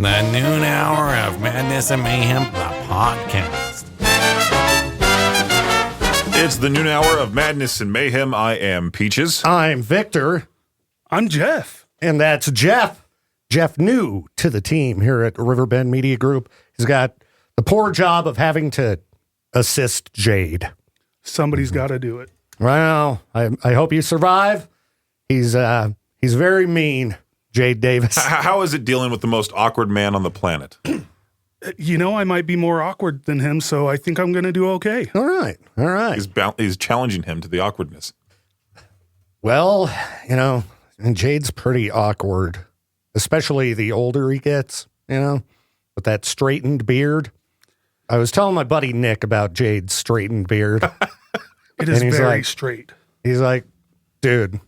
The noon hour of Madness and Mayhem, the podcast. It's the noon hour of Madness and Mayhem. I am Peaches. I'm Victor. I'm Jeff. And that's Jeff. Jeff, new to the team here at Riverbend Media Group. He's got the poor job of having to assist Jade. Somebody's got to do it. Well, I hope you survive. He's very mean, Jade Davis. How is it dealing with the most awkward man on the planet? You know, I might be more awkward than him, so I think I'm going to do okay. All right. He's challenging him to the awkwardness. Well, you know, and Jade's pretty awkward, especially the older he gets, you know, with that straightened beard. I was telling my buddy Nick about Jade's straightened beard. It is very straight. He's like, dude,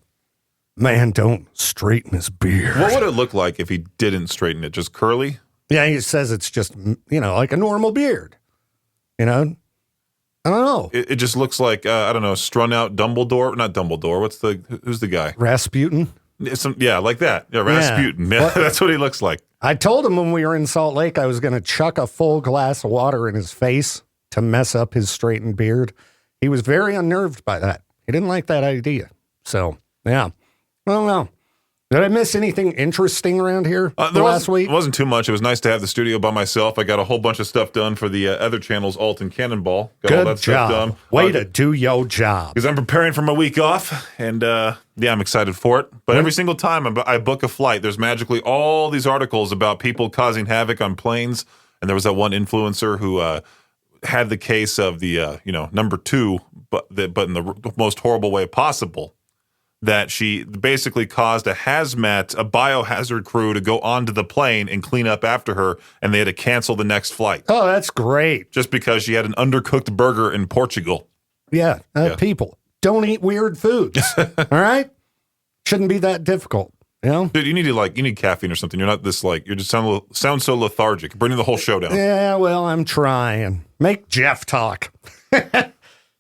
man, don't straighten his beard. What would it look like if he didn't straighten it? Just curly? Yeah, he says it's just, you know, like a normal beard. You know? I don't know. It just looks like, I don't know, strung-out Dumbledore. Not Dumbledore. Who's the guy? Rasputin? Yeah, like that. Yeah, Rasputin. Yeah, that's what he looks like. I told him when we were in Salt Lake I was going to chuck a full glass of water in his face to mess up his straightened beard. He was very unnerved by that. He didn't like that idea. So, yeah. I don't know. Did I miss anything interesting around here last week? It wasn't too much. It was nice to have the studio by myself. I got a whole bunch of stuff done for the other channels, Alt and Cannonball. Got all that stuff done. Way to do your job. Because I'm preparing for my week off, and I'm excited for it. But every single time I book a flight, there's magically all these articles about people causing havoc on planes. And there was that one influencer who had the case of the number two, but in the most horrible way possible. That she basically caused a biohazard crew to go onto the plane and clean up after her, and they had to cancel the next flight. Oh, that's great. Just because she had an undercooked burger in Portugal. Yeah. People, don't eat weird foods. All right? Shouldn't be that difficult, you know? Dude, you need caffeine or something. You're not this you just sound so lethargic. Bringing the whole show down. Yeah, well, I'm trying. Make Jeff talk.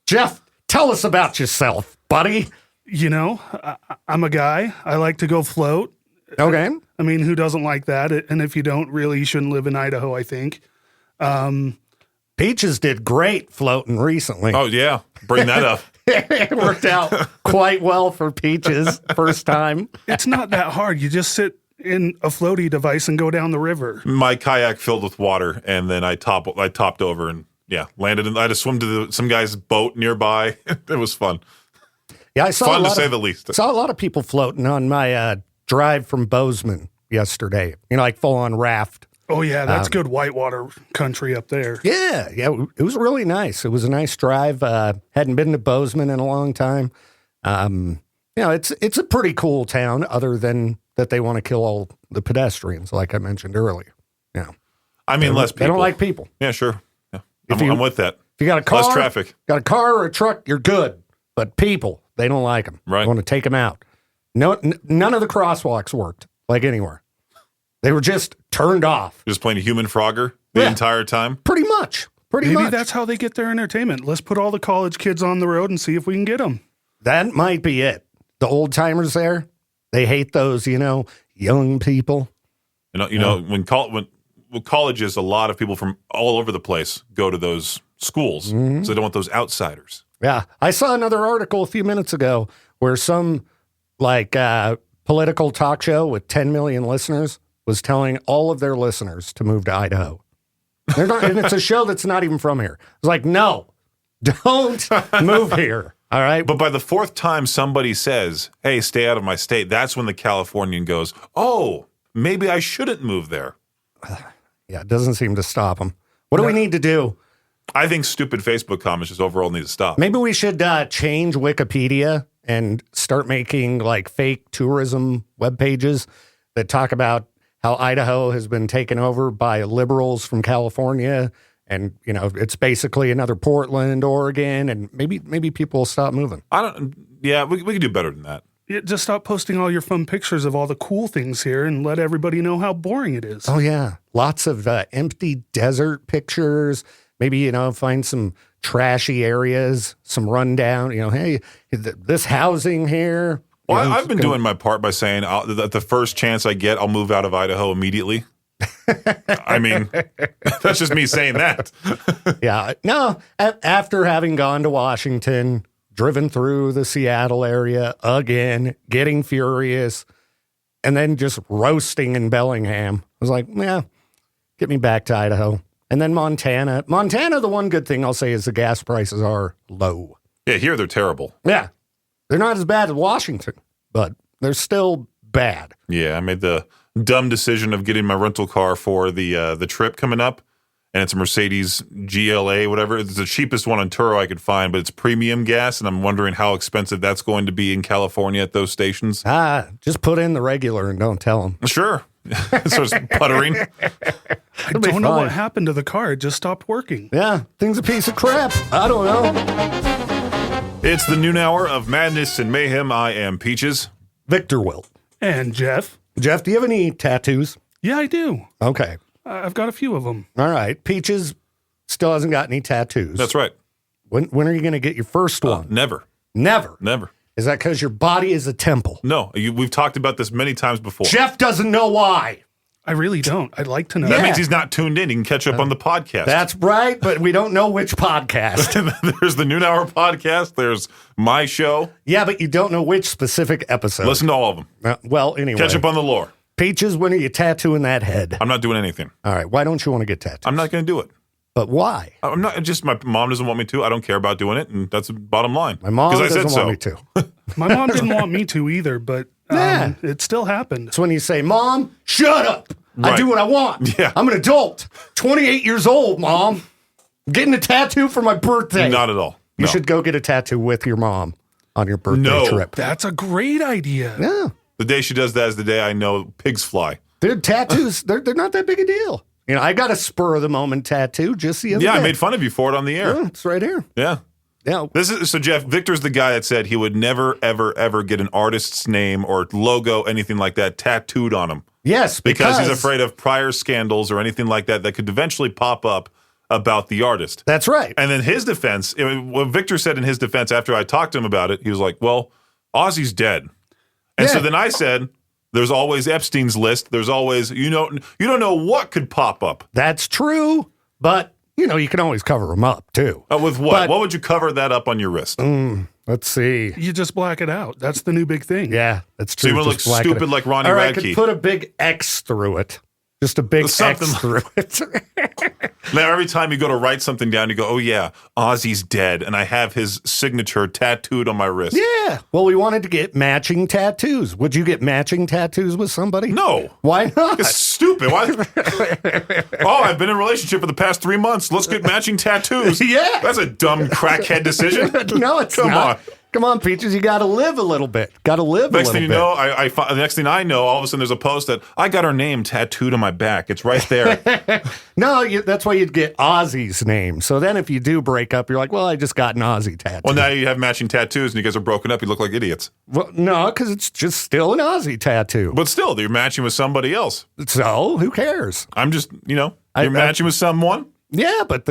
Jeff, tell us about yourself, buddy. You know, I'm a guy. I like to go float. Okay. I mean, who doesn't like that? And if you don't, really, you shouldn't live in Idaho, I think. Peaches did great floating recently. Oh, yeah. Bring that up. It worked out quite well for Peaches first time. It's not that hard. You just sit in a floaty device and go down the river. My kayak filled with water, and then I topped over and, landed. I had to swim to some guy's boat nearby. It was fun. Yeah, I saw fun to say the least. Saw a lot of people floating on my drive from Bozeman yesterday. You know, like full on raft. Oh yeah, that's good whitewater country up there. Yeah, it was really nice. It was a nice drive. Hadn't been to Bozeman in a long time. It's a pretty cool town. Other than that, they want to kill all the pedestrians, like I mentioned earlier. Yeah, I mean, less people. They don't like people. Yeah, sure. Yeah, I'm with that. If you got a car, less traffic. Got a car or a truck, you're good. But people, they don't like them. Right. They want to take them out. No, none of the crosswalks worked, like anywhere. They were just turned off. Just playing human Frogger the entire time? Pretty much. Maybe that's how they get their entertainment. Let's put all the college kids on the road and see if we can get them. That might be it. The old timers there, they hate those, young people. When colleges, a lot of people from all over the place go to those schools. So they don't want those outsiders. Yeah. I saw another article a few minutes ago where some political talk show with 10 million listeners was telling all of their listeners to move to Idaho. And it's a show that's not even from here. It's like, no, don't move here. All right. But by the fourth time somebody says, hey, stay out of my state, that's when the Californian goes, oh, maybe I shouldn't move there. Yeah, it doesn't seem to stop them. What do we need to do? I think stupid Facebook comments just overall need to stop. Maybe we should change Wikipedia and start making fake tourism web pages that talk about how Idaho has been taken over by liberals from California. And, it's basically another Portland, Oregon, and maybe people will stop moving. We could do better than that. Yeah, just stop posting all your fun pictures of all the cool things here and let everybody know how boring it is. Oh, yeah. Lots of empty desert pictures. Maybe, find some trashy areas, some rundown, hey, this housing here. Well, I've been doing my part by saying that the first chance I get, I'll move out of Idaho immediately. I mean, that's just me saying that. Yeah. No, after having gone to Washington, driven through the Seattle area again, getting furious, and then just roasting in Bellingham, I was like, yeah, get me back to Idaho. And then Montana. Montana, the one good thing I'll say is the gas prices are low. Yeah, here they're terrible. Yeah. They're not as bad as Washington, but they're still bad. Yeah, I made the dumb decision of getting my rental car for the trip coming up, and it's a Mercedes GLA, whatever. It's the cheapest one on Turo I could find, but it's premium gas, and I'm wondering how expensive that's going to be in California at those stations. Just put in the regular and don't tell them. Sure. So it's puttering. I don't know what happened to the car. It just stopped working. Yeah, thing's a piece of crap. I don't know. It's the noon hour of Madness and Mayhem. I am Peaches. Viktor Wilt. And Jeff? Jeff, do you have any tattoos? Yeah, I do. Okay. I've got a few of them. All right. Peaches still hasn't got any tattoos. That's right. When are you going to get your first one? Never. Never. Never. Is that because your body is a temple? No, we've talked about this many times before. Jeff doesn't know why. I really don't. I'd like to know. That Yeah. means he's not tuned in. He can catch up on the podcast. That's right, but we don't know which podcast. There's the Noon Hour podcast. There's my show. Yeah, but you don't know which specific episode. Listen to all of them. Well, anyway. Catch up on the lore. Peaches, when are you tattooing that head? I'm not doing anything. All right. Why don't you want to get tattooed? I'm not going to do it. But why? I'm not. Just my mom doesn't want me to. I don't care about doing it, and that's the bottom line. My mom I doesn't said want me to. My mom didn't want me to either, but Yeah. it still happened. It's when you say, Mom, shut up. I Right. do what I want. Yeah. I'm an adult. 28 years old, Mom. I'm getting a tattoo for my birthday. Not at all. You No. should go get a tattoo with your mom on your birthday No. trip. That's a great idea. Yeah. The day she does that is the day I know pigs fly. Dude, tattoos, they're not that big a deal. You know, I got a spur-of-the-moment tattoo just the other day. Yeah, I made fun of you for it on the air. Yeah, it's right here. Yeah. Yeah. So Jeff, Victor's the guy that said he would never, ever, ever get an artist's name or logo, anything like that, tattooed on him. Yes, Because he's afraid of prior scandals or anything like that could eventually pop up about the artist. That's right. And then his defense, what Victor said in his defense after I talked to him about it, he was like, well, Ozzy's dead. And so Yeah. then I said, there's always Epstein's list. There's always, you don't know what could pop up. That's true, but, you know, you can always cover them up, too. With what? But- What would you cover that up on your wrist? Let's see. You just black it out. That's the new big thing. Yeah, that's So true. you want to look Just black it stupid out. like Ronnie Or I Radke. could put a big X through it. Just a big Something. X through it. Now, every time you go to write something down, you go, oh, yeah, Ozzy's dead. And I have his signature tattooed on my wrist. Yeah. Well, we wanted to get matching tattoos. Would you get matching tattoos with somebody? No. Why not? It's stupid. Why? Oh, I've been in a relationship for the past 3 months. Let's get matching tattoos. Yeah. That's a dumb crackhead decision. No, it's Come not. on. Come on, Peaches. You got to live a little bit. Got to live Next a thing little you bit. know, the next thing I know, all of a sudden there's a post that I got her name tattooed on my back. It's right there. No, that's why you'd get Ozzy's name. So then if you do break up, you're like, well, I just got an Ozzy tattoo. Well, now you have matching tattoos and you guys are broken up. You look like idiots. Well, no, because it's just still an Ozzy tattoo. But still, you're matching with somebody else. So who cares? I'm just, you're I- matching with someone. Yeah, but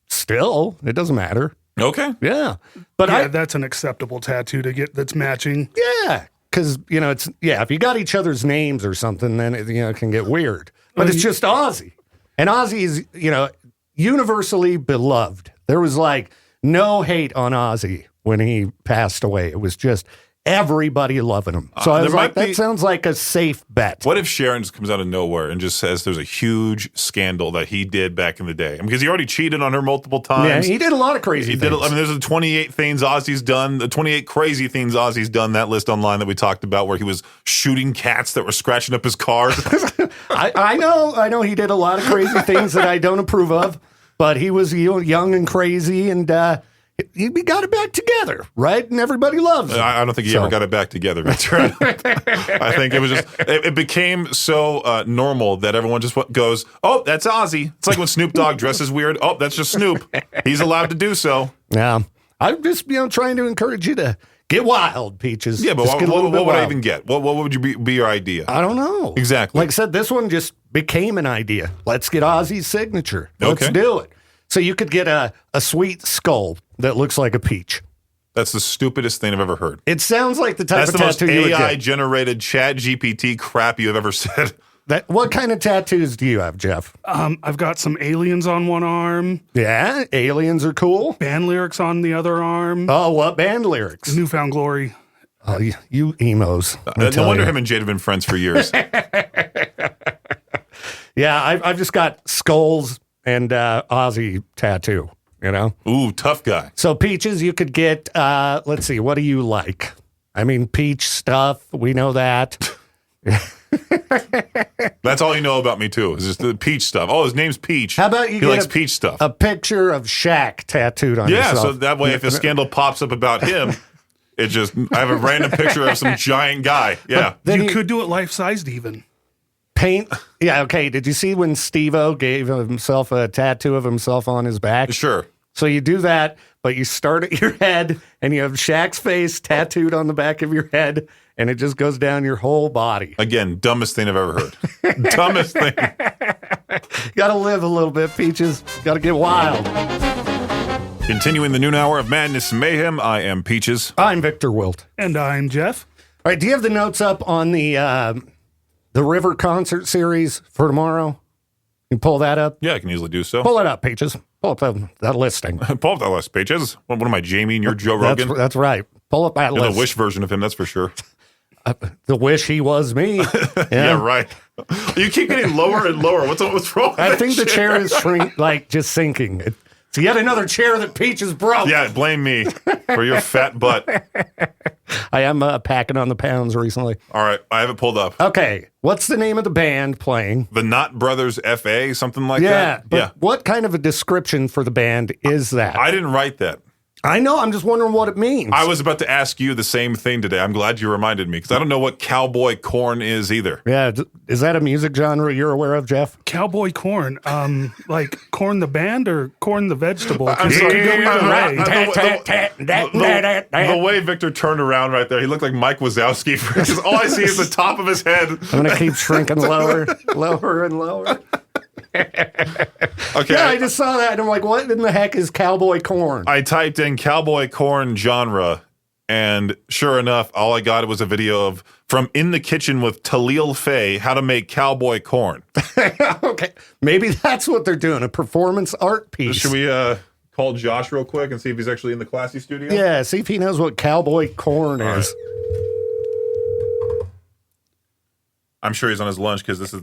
still, it doesn't matter. Okay. Yeah. But Yeah, that's an acceptable tattoo to get that's matching. yeah, because, if you got each other's names or something, then it can get weird. But it's just Ozzy. And Ozzy is, universally beloved. There was no hate on Ozzy when he passed away. It was just everybody loving him. So I was there like, might be- that sounds like a safe bet. What if Sharon just comes out of nowhere and just says there's a huge scandal that he did back in the day? Because he already cheated on her multiple Yeah, times. he did a lot of crazy He things. did. There's the 28 things Ozzy's done, the 28 crazy things Ozzy's done. That list online that we talked about, where he was shooting cats that were scratching up his car. I know he did a lot of crazy things that I don't approve of, but he was young and crazy, and we got it back together, right? And everybody loves him. I don't think he ever got it back together, Victor. I think it was just it became so normal that everyone just goes, "Oh, that's Ozzy." It's like when Snoop Dogg dresses weird. Oh, that's just Snoop. He's allowed to do so. Yeah, I'm just trying to encourage you to get wild, Peaches. Yeah, but Just get a little what bit would I wild. even get? What would you be your idea? I don't know. Exactly. Like I said, this one just became an idea. Let's get Ozzy's signature. Let's Okay. do it. So you could get a sweet skull that looks like a peach. That's the stupidest thing I've ever heard. It sounds like the type That's of the most tattoo you would AI get. generated Chat GPT crap you have ever said. What kind of tattoos do you have, Jeff? I've got some aliens on one arm, Yeah, aliens are cool. band lyrics on the other arm, Oh, what band lyrics? Newfound Glory. Oh, you emos. No wonder him and Jade have been friends for years. Yeah, I've just got skulls and Ozzy tattoo, you know? Ooh, tough guy. So, Peaches, you could get, let's see, what do you like? I mean, peach stuff, we know that. That's all you know about me, too, is just the peach stuff. Oh, his name's Peach. How about you He get likes peach stuff. a picture of Shaq tattooed on Yeah, yourself? so that way if a scandal pops up about him, it just, I have a random picture of some giant guy. Yeah. Then You could do it life-sized even. paint. Yeah, okay. Did you see when Steve-O gave himself a tattoo of himself on his back? Sure. So you do that, but you start at your head and you have Shaq's face tattooed on the back of your head, and it just goes down your whole body. Again, dumbest thing I've ever heard. Dumbest thing. Got to live a little bit, Peaches. Got to get wild. Continuing the noon hour of Madness Mayhem, I am Peaches. I'm Viktor Wilt. And I'm Jeff. All right, do you have the notes up on the River concert series for tomorrow? You pull that up? Yeah, I can easily do so. Pull it up, Peaches. Pull up that listing. Pull up that list, Peaches. What am I, Jamie, and you're Joe Rogan? That's right. Pull up that You're list. the Wish version of him, that's for sure. The wish he was me. Yeah, right. You keep getting lower and lower. What's wrong with I that think the chair? chair is just sinking. It's yet another chair that Peaches broke. Yeah, blame me for your fat butt. I am packing on the pounds recently. All right, I have it pulled up. Okay, what's the name of the band playing? The Knott Brothers FA, something like Yeah, that? but what kind of a description for the band is that? I didn't write that. I know, I'm just wondering what it means. I was about to ask you the same thing today. I'm glad you reminded me because I don't know what Cowboy Korn is either. Yeah, is that a music genre you're aware of, Jeff? Cowboy Corn. Like Corn the band or Corn the vegetable? 'Cause I'm it sorry. could go either way. The way Victor turned around right there, he looked like Mike Wazowski. Because all I see is the top of his head. I'm going to keep shrinking lower and lower. Okay. Yeah, I just saw that and I'm like, what in the heck is Cowboy Corn? I typed in Cowboy Corn genre, and sure enough, all I got was a video of from In the Kitchen with Talil Faye, how to make cowboy corn. Okay, maybe that's what they're doing, a performance art piece. Should we call Josh real quick and see if he's actually in the classy studio? Yeah, see if he knows what Cowboy Corn All is. I'm sure he's on his lunch because this is.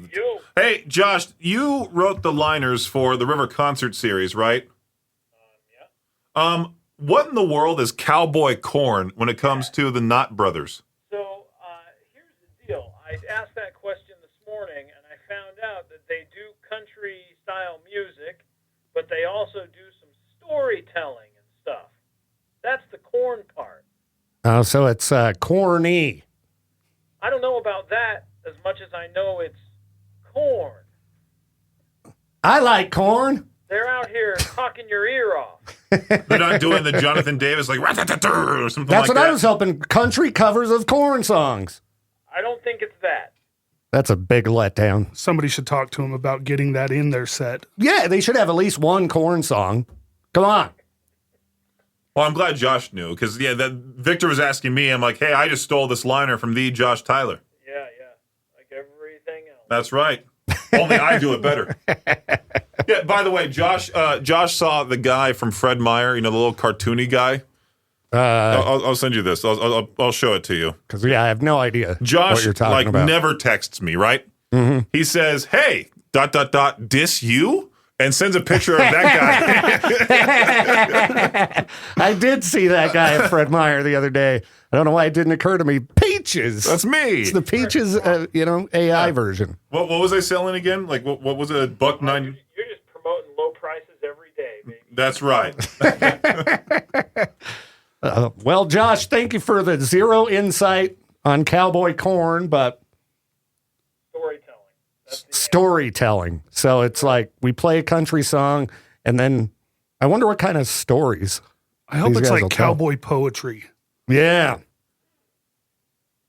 Hey, Josh, you wrote the liners for the River concert series, right? Yeah. What in the world is Cowboy Corn when it comes to the Knott Brothers? So here's the deal. I asked that question this morning, and I found out that they do country-style music, but they also do some storytelling and stuff. That's the corn part. Oh, so it's corny. I don't know about that as much as I know it's corn. I like corn. They're out here talking your ear off. They're not doing the Jonathan Davis like "Rat-tat-tat-tar" or something That's like what that. I was hoping. Country covers of corn songs. I don't think it's that. That's a big letdown. Somebody should talk to him about getting that in their set. Yeah, they should have at least one corn song. Come on. Well, I'm glad Josh knew because that Victor was asking me. I'm like, hey, I just stole this liner from the Josh Tyler. Yeah, like everything else. That's right. Only I do it better. Yeah. By the way, Josh saw the guy from Fred Meyer. You know, the little cartoony guy. I'll send you this. I'll show it to you. Because I have no idea Josh what you're talking about. never texts me, right? Mm-hmm. He says, "Hey, ... diss you," and sends a picture of that guy. I did see that guy at Fred Meyer the other day. I don't know why it didn't occur to me. Peaches. That's me. It's the Peaches, AI version. What was I selling again? Like what was it? $1.90? You're just promoting low prices every day, baby. That's right. Well, Josh, thank you for the zero insight on Cowboy Corn, but Storytelling. That's the storytelling. So it's like we play a country song, and then I wonder what kind of stories. I hope These it's guys will like tell. cowboy poetry. Yeah.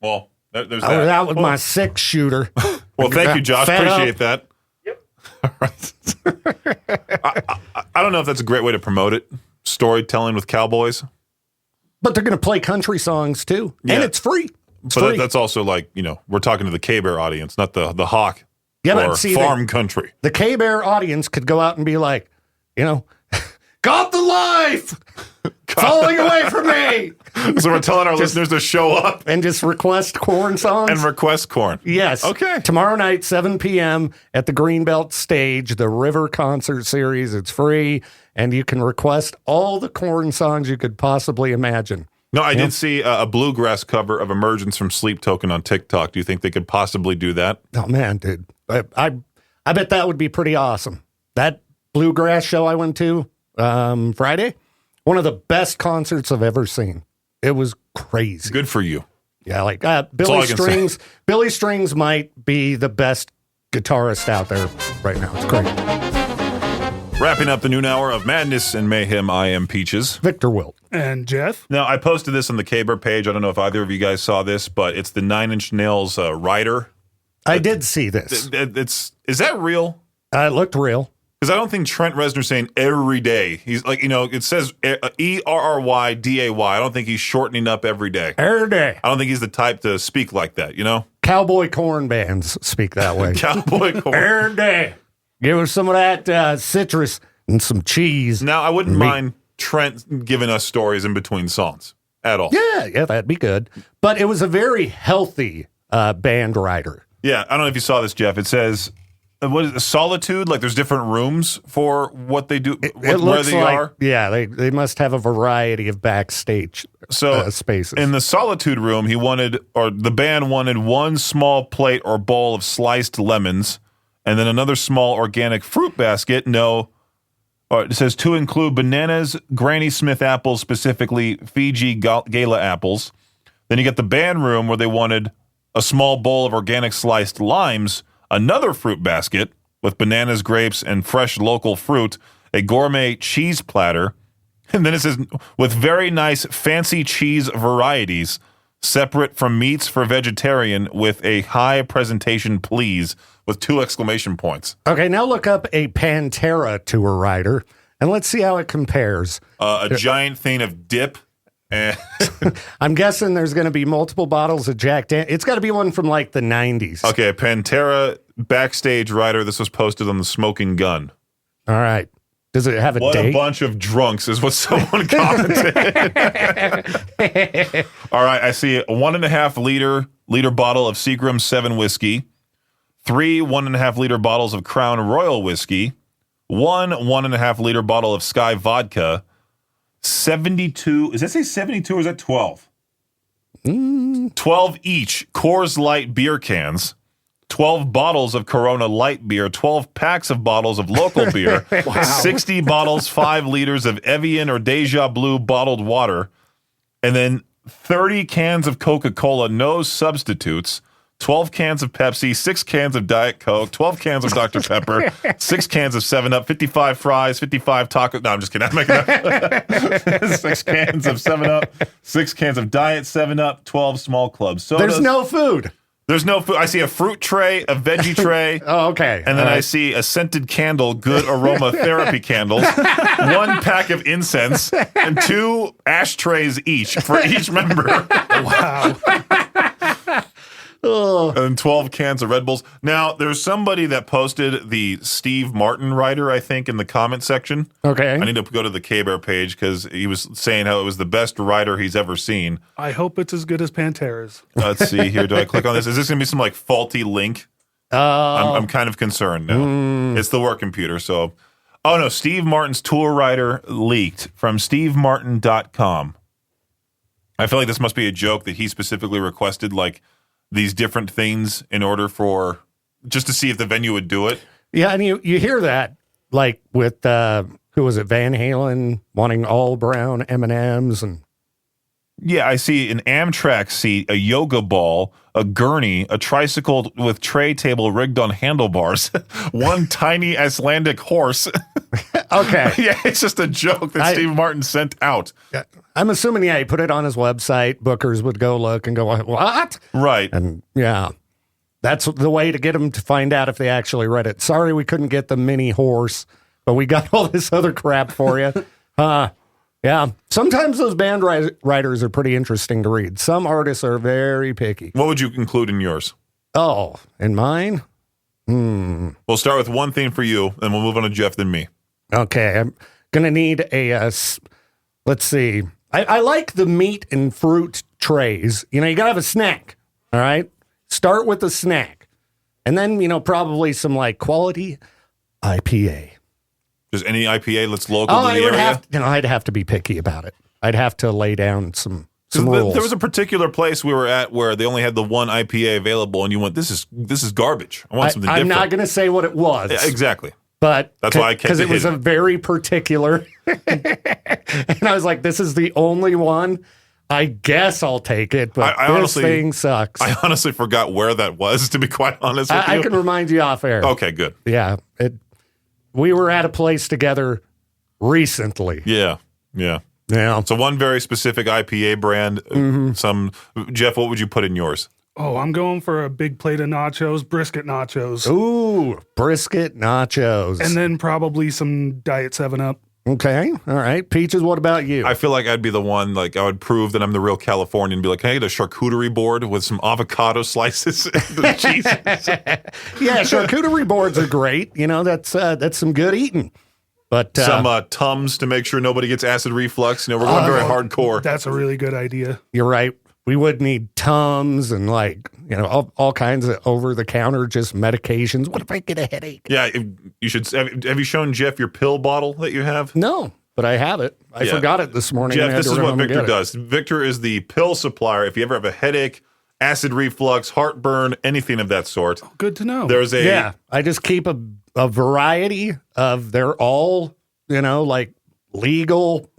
Well, there's I was that. out with my 6-shooter. Well, thank you, Josh. Fed up. Appreciate that. Yep. All right. I don't know if that's a great way to promote it. Storytelling with cowboys. But they're going to play country songs too. Yeah. And it's free. It's But free. that's also like, we're talking to the K-Bear audience, not the Hawk. Yeah, or but see, farm country. the K-Bear audience could go out and be like, got the life falling away from me. So we're telling our listeners to show up And just request Korn songs. and request Korn. Yes. Okay. Tomorrow night, 7 p.m. at the Greenbelt Stage, the River Concert Series. It's free, and you can request all the Korn songs you could possibly imagine. No, I did see a bluegrass cover of Emergence from Sleep Token on TikTok. Do you think they could possibly do that? Oh, man, dude. I bet that would be pretty awesome. That bluegrass show I went to Friday, one of the best concerts I've ever seen. It was crazy. Good for you. Yeah, like all Billy I can Strings. Billy Strings might be the best guitarist out there right now. It's great. Wrapping up the noon hour of Madness and Mayhem, I am Peaches. Victor Wilt. And Jeff? Now, I posted this on the K-Bear page. I don't know if either of you guys saw this, but it's the Nine Inch Nails rider. I did see this. Is that real? It looked real. Because I don't think Trent Reznor's saying every day. He's like, it says ERRYDAY. I don't think he's shortening up every day. Every day. I don't think he's the type to speak like that, Cowboy corn bands speak that way. Cowboy Korn. Every day. Give us some of that citrus and some cheese. Now, I wouldn't mind Trent giving us stories in between songs at all. Yeah, that'd be good. But it was a very healthy band rider. Yeah, I don't know if you saw this, Jeff. It says, what is it, solitude? Like there's different rooms for what they do, It where looks they like, are. yeah, they must have a variety of backstage spaces. In the solitude room, the band wanted one small plate or bowl of sliced lemons, and then another small organic fruit basket. It says to include bananas, Granny Smith apples, specifically Fiji Gala apples. Then you get the band room where they wanted a small bowl of organic sliced limes, another fruit basket with bananas, grapes, and fresh local fruit, a gourmet cheese platter, and then it says with very nice fancy cheese varieties, separate from meats for vegetarian with a high presentation please, with 2 exclamation points. Okay, now look up a Pantera tour rider, and let's see how it compares. A giant thing of dip. And I'm guessing there's going to be multiple bottles of Jack Daniels. It's got to be one from like the 90s. Okay, Pantera backstage rider. This was posted on the Smoking Gun. All right. Does it have a What date? a bunch of drunks is what someone commented. All right, I see a 1.5 liter bottle of Seagram 7 whiskey, 3 1.5 liter bottles of Crown Royal whiskey, 1 1.5 liter bottle of Sky vodka, 72. Does that say 72 or is that 12? 12 each Coors Light beer cans, 12 bottles of Corona light beer, 12 packs of bottles of local beer, 60 bottles, 5 liters of Evian or Deja Blue bottled water, and then 30 cans of Coca-Cola, no substitutes, 12 cans of Pepsi, 6 cans of Diet Coke, 12 cans of Dr. Pepper, 6 cans of 7-Up, 55 fries, 55 tacos. No, I'm just kidding. I'm making up. 6 cans of 7-Up, 6 cans of Diet 7-Up, 12 small clubs. So There's no food. There's no food. I see a fruit tray, a veggie tray. Oh, okay. And then I see a scented candle, good aromatherapy candles, 1 pack of incense, and 2 ashtrays each for each member. Wow. And 12 cans of Red Bulls. Now, there's somebody that posted the Steve Martin rider, I think, in the comment section. Okay. I need to go to the K-Bear page because he was saying how it was the best rider he's ever seen. I hope it's as good as Pantera's. Let's see here. Do I click on this? Is this going to be some faulty link? I'm kind of concerned now. It's the work computer, so. Oh, no. Steve Martin's tour rider leaked from stevemartin.com. I feel like this must be a joke that he specifically requested, these different things in order for just to see if the venue would do it. Yeah, and you hear that with who was it, Van Halen wanting all brown M&Ms and Yeah, I see an Amtrak seat, a yoga ball, a gurney, a tricycle with tray table rigged on handlebars, 1 tiny Icelandic horse. okay. Yeah, it's just a joke that Steve Martin sent out. I'm assuming, he put it on his website. Bookers would go look and go, what? Right. And that's the way to get them to find out if they actually read it. Sorry, we couldn't get the mini horse, but we got all this other crap for you. Yeah. Sometimes those band writers are pretty interesting to read. Some artists are very picky. What would you include in yours? Oh, in mine? We'll start with one thing for you, and we'll move on to Jeff, then me. Okay, I'm gonna need let's see. I like the meat and fruit trays. You know, you gotta have a snack. All right, start with a snack, and then probably some like quality IPA. Just any IPA that's local to the area? I'd have to be picky about it. I'd have to lay down some rules. There was a particular place we were at where they only had the one IPA available, and you went, "This is garbage. I want something different." I'm not going to say what it was. Yeah, exactly. But that's why I kept because it was a very particular, and I was like, "This is the only one. I guess I'll take it." But this thing sucks. I honestly forgot where that was. To be quite honest with you, I can remind you off air. Okay, good. Yeah, we were at a place together recently. Yeah. So one very specific IPA brand. Jeff, what would you put in yours? Oh, I'm going for a big plate of nachos, brisket nachos. Ooh, brisket nachos. And then probably some Diet 7-Up. Okay, all right. Peaches, what about you? I feel like I'd be the one, like I would prove that I'm the real Californian and be like, "Can I get a charcuterie board with some avocado slices and cheese?" Yeah, charcuterie boards are great. That's some good eating. But some Tums to make sure nobody gets acid reflux. We're going very hardcore. That's a really good idea. You're right. We would need Tums and all kinds of over-the-counter just medications. What if I get a headache? Yeah, you should. Have you shown Jeff your pill bottle that you have? No, but I have it. I forgot it this morning. Jeff, this is what Victor does. Victor is the pill supplier. If you ever have a headache, acid reflux, heartburn, anything of that sort. Good to know. There's I just keep a variety of. They're all like legal.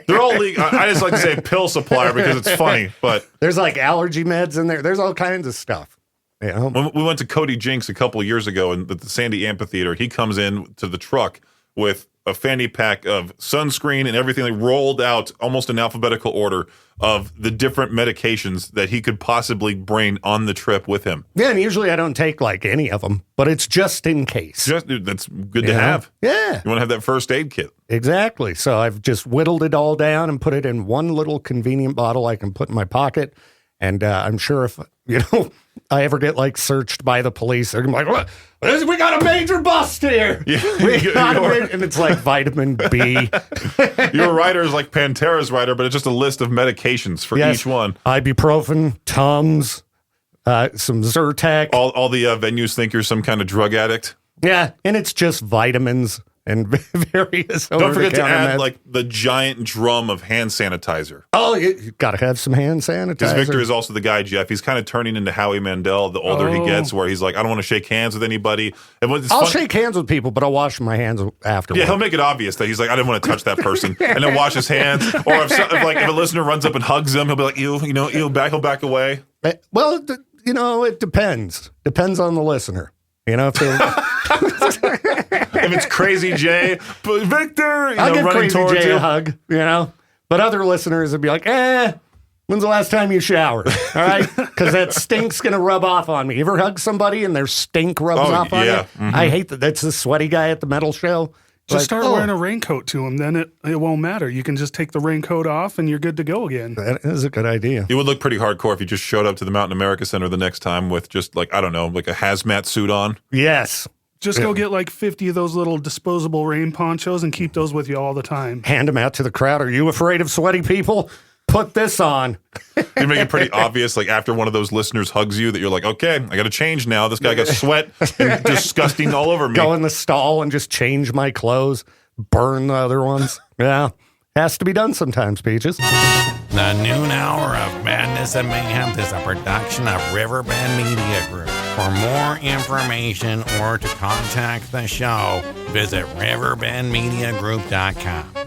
They're all legal. I just like to say pill supplier because it's funny, but there's like allergy meds in there. There's all kinds of stuff. When we went to Cody Jinks a couple of years ago at the Sandy Amphitheater, he comes in to the truck with a fanny pack of sunscreen and everything, like rolled out almost in alphabetical order of the different medications that he could possibly bring on the trip with him. Yeah, and usually I don't take like any of them, but it's just in case. That's good to have. Yeah. You want to have that first aid kit. Exactly. So I've just whittled it all down and put it in one little convenient bottle I can put in my pocket. And I'm sure if, I ever get like searched by the police, they're gonna be like, "What? We got a major bust here." Yeah, and it's like vitamin B. Your writer is like Pantera's writer, but it's just a list of medications for each one. Ibuprofen, Tums, some Zyrtec. All the venues think you're some kind of drug addict. Yeah, and it's just vitamins and various. Don't forget to add meds. like the giant drum of hand sanitizer. Oh, you got to have some hand sanitizer. Because Victor is also the guy, Jeff. He's kind of turning into Howie Mandel the older he gets, where he's like, "I don't want to shake hands with anybody." And I'll shake hands with people, but I'll wash my hands afterwards. Yeah, he'll make it obvious that he's like, "I didn't want to touch that person," and then wash his hands. Or if a listener runs up and hugs him, he'll be like, "Ew, he'll back away." Well, it depends. Depends on the listener. If they're if it's Crazy Jay, but Victor, I'll give running Crazy towards Jay you. a hug, But other listeners would be like, when's the last time you showered? All right? Because that stink's going to rub off on me. You ever hug somebody and their stink rubs off on you? Mm-hmm. I hate that. That's the sweaty guy at the metal show. Just start wearing a raincoat to him. Then it won't matter. You can just take the raincoat off and you're good to go again. That is a good idea. You would look pretty hardcore if you just showed up to the Mountain America Center the next time with just like, I don't know, like a hazmat suit on. Yes. Just go get like 50 of those little disposable rain ponchos and keep those with you all the time. Hand them out to the crowd. Are you afraid of sweaty people? Put this on. You make it pretty obvious, like after one of those listeners hugs you, that you're like, "Okay, I got to change now. This guy got sweat and disgusting all over me." Go in the stall and just change my clothes, burn the other ones. Yeah. Has to be done sometimes, Peaches. The noon hour of Madness and Mayhem is a production of Riverbend Media Group. For more information or to contact the show, visit riverbendmediagroup.com.